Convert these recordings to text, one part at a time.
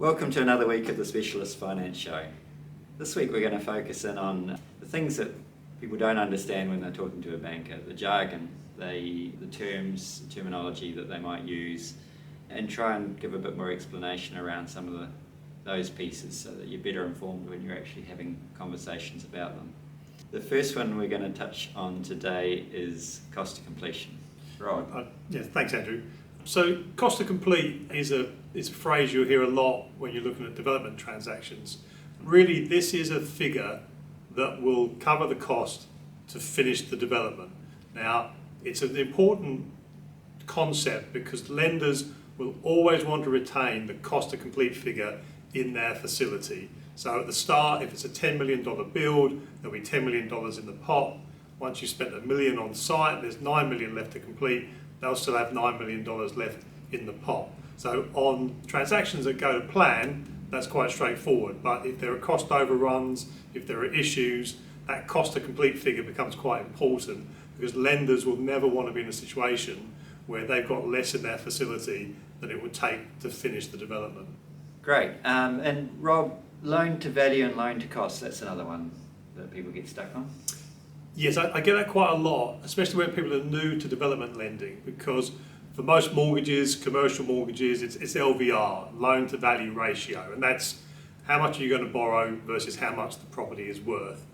Welcome to another week of the Specialist Finance Show. This week we're going to focus in on the things that people don't understand when they're talking to a banker, the jargon, the terms, terminology that they might use, and try and give a bit more explanation around some of those pieces so that you're better informed when you're actually having conversations about them. The first one we're going to touch on today is cost of completion. Rod? Yeah, thanks Andrew. So cost to complete is a phrase you'll hear a lot when you're looking at development transactions. Really, this is a figure that will cover the cost to finish the development. Now, it's an important concept because lenders will always want to retain the cost to complete figure in their facility. So at the start, if it's a $10 million build, there'll be $10 million in the pot. Once you've spent $1 million on site, there's $9 million left to complete. They'll still have $9 million left in the pot. So on transactions that go to plan, that's quite straightforward. But if there are cost overruns, if there are issues, that cost to complete figure becomes quite important because lenders will never want to be in a situation where they've got less in their facility than it would take to finish the development. Great. And Rob, loan to value and loan to cost, that's another one that people get stuck on. Yes, I get that quite a lot, especially when people are new to development lending, because for most mortgages, commercial mortgages, it's LVR, loan to value ratio, and that's how much are you going to borrow versus how much the property is worth.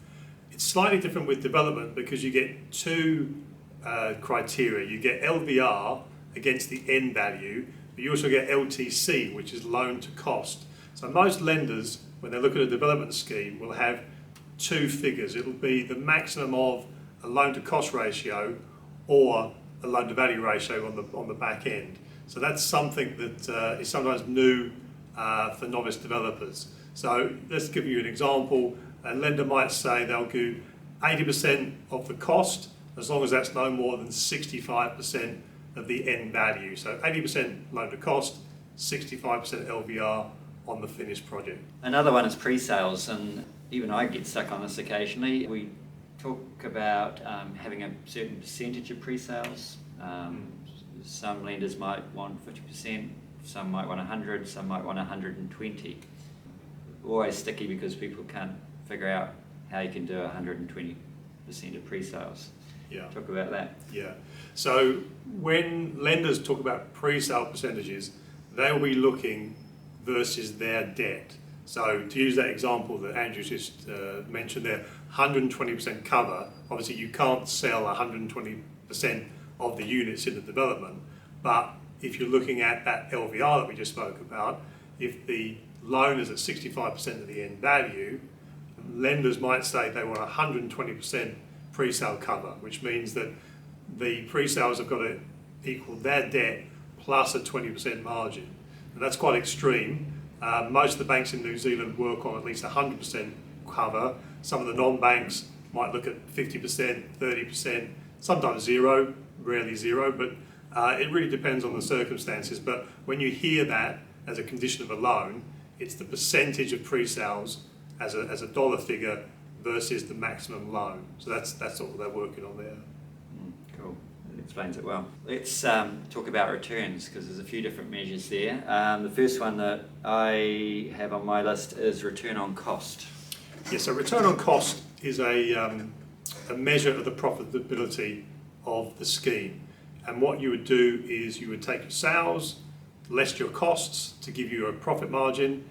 It's slightly different with development because you get two criteria. You get LVR against the end value, but you also get LTC, which is loan to cost. So most lenders, when they look at a development scheme, will have two figures. It'll be the maximum of a loan to cost ratio or a loan to value ratio on the back end. So that's something that is sometimes new for novice developers. So let's give you an example. A lender might say they'll do 80% of the cost as long as that's no more than 65% of the end value. So 80% loan to cost, 65% LVR on the finished project. Another one is pre-sales, and even I get stuck on this occasionally. We talk about having a certain percentage of pre-sales. Some lenders might want 50%, some might want 100, some might want 120. Always sticky because people can't figure out how you can do 120% of pre-sales. Yeah. Talk about that. Yeah. So when lenders talk about pre-sale percentages, they'll be looking versus their debt. So to use that example that Andrew just mentioned there, 120% cover, obviously you can't sell 120% of the units in the development, but if you're looking at that LVR that we just spoke about, if the loan is at 65% of the end value, lenders might say they want 120% pre-sale cover, which means that the pre-sales have got to equal their debt plus a 20% margin. And that's quite extreme. Most of the banks in New Zealand work on at least 100% cover. Some of the non-banks might look at 50%, 30%, sometimes zero, rarely zero, but it really depends on the circumstances. But when you hear that as a condition of a loan, it's the percentage of pre-sales as a dollar figure versus the maximum loan. So that's what they're working on there. Cool. That explains it well. Let's talk about returns because there's a few different measures there. The first one that I have on my list is return on cost. Yeah, so return on cost is a measure of the profitability of the scheme. And what you would do is you would take your sales, less your costs to give you a profit margin.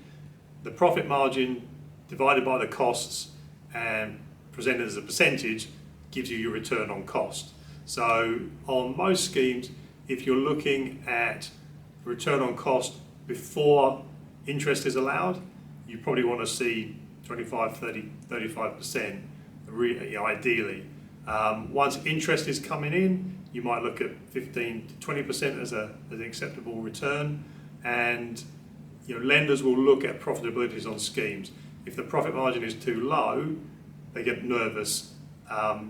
The profit margin divided by the costs and presented as a percentage gives you your return on cost. So on most schemes, if you're looking at return on cost before interest is allowed, you probably want to see 25, 30, 35%, ideally. Once interest is coming in, you might look at 15 to 20% as an acceptable return, and lenders will look at profitabilities on schemes. If the profit margin is too low, they get nervous.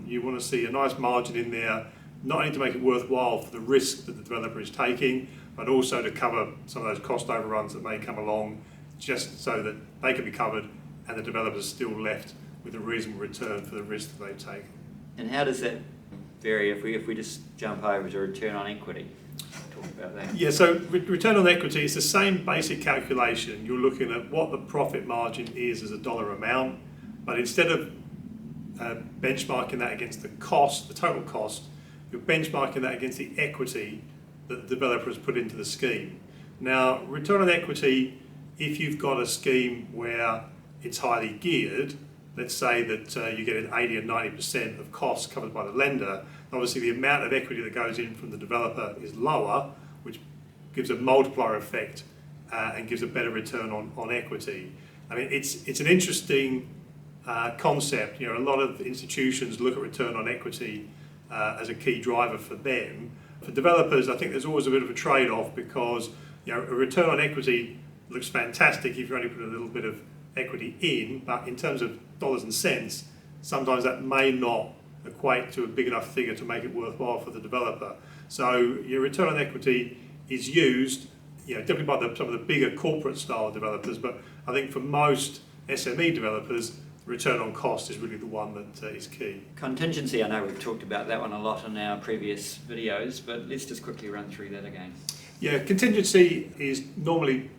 You want to see a nice margin in there, not only to make it worthwhile for the risk that the developer is taking, but also to cover some of those cost overruns that may come along, just so that they can be covered and the developer is still left with a reasonable return for the risk that they've taken. And how does that vary if we just jump over to return on equity? Talk about that. Yeah, so return on equity is the same basic calculation. You're looking at what the profit margin is as a dollar amount, but instead of benchmarking that against the cost, the total cost, you're benchmarking that against the equity that the developer has put into the scheme. Now, return on equity, if you've got a scheme where it's highly geared, let's say that you get an 80 and 90% of costs covered by the lender, obviously the amount of equity that goes in from the developer is lower, which gives a multiplier effect and gives a better return on equity. I mean, it's an interesting concept. You know, a lot of institutions look at return on equity as a key driver for them. For developers, I think there's always a bit of a trade-off because, you know, a return on equity looks fantastic if you only put a little bit of equity in, but in terms of dollars and cents, sometimes that may not equate to a big enough figure to make it worthwhile for the developer. So your return on equity is used, you know, definitely by some of the bigger corporate style developers, but I think for most SME developers, return on cost is really the one that is key. Contingency, I know we've talked about that one a lot in our previous videos, but let's just quickly run through that again. Yeah, contingency is normally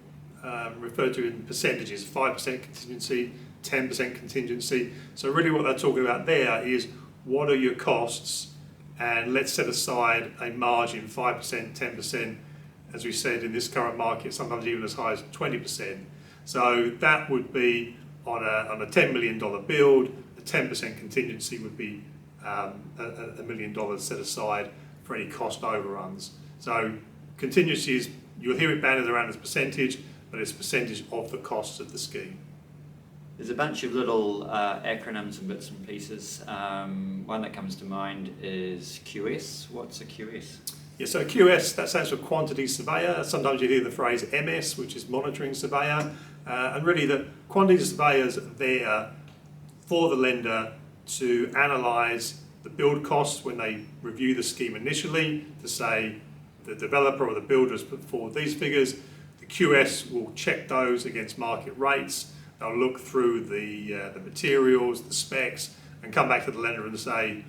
referred to in percentages, 5% contingency, 10% contingency. So really what they're talking about there is what are your costs, and let's set aside a margin, 5%, 10%, as we said in this current market, sometimes even as high as 20%. So that would be on a $10 million build, a 10% contingency would be $1 million set aside for any cost overruns. So contingency is, you'll hear it banded around as percentage, but it's a percentage of the costs of the scheme. There's a bunch of little acronyms and bits and pieces. One that comes to mind is QS. What's a QS? Yeah, so QS, that stands for Quantity Surveyor. Sometimes you hear the phrase MS, which is Monitoring Surveyor. And really the Quantity Surveyors are there for the lender to analyse the build costs when they review the scheme initially, to say the developer or the builder has put forward these figures. The QS will check those against market rates. They'll look through the materials, the specs, and come back to the lender and say,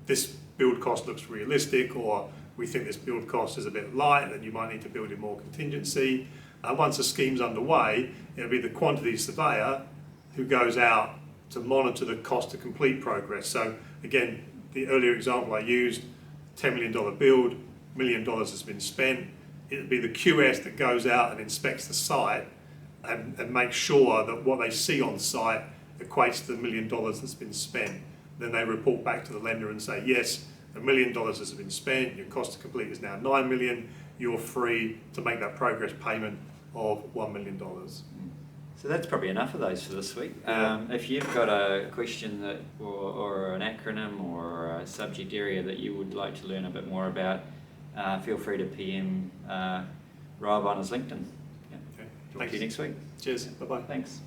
this build cost looks realistic, or we think this build cost is a bit light and you might need to build in more contingency. Once the scheme's underway, it'll be the quantity surveyor who goes out to monitor the cost to complete progress. So again, the earlier example I used, $10 million build, $1 million has been spent. It'll be the QS that goes out and inspects the site and makes sure that what they see on site equates to the $1 million that's been spent. Then they report back to the lender and say, yes, $1 million has been spent, your cost to complete is now $9 million, you're free to make that progress payment of $1 million. So that's probably enough of those for this week. If you've got a question that, or an acronym or a subject area that you would like to learn a bit more about, feel free to PM Rob on his LinkedIn. Yeah. Okay. Talk to you next week. Cheers. Bye-bye. Thanks.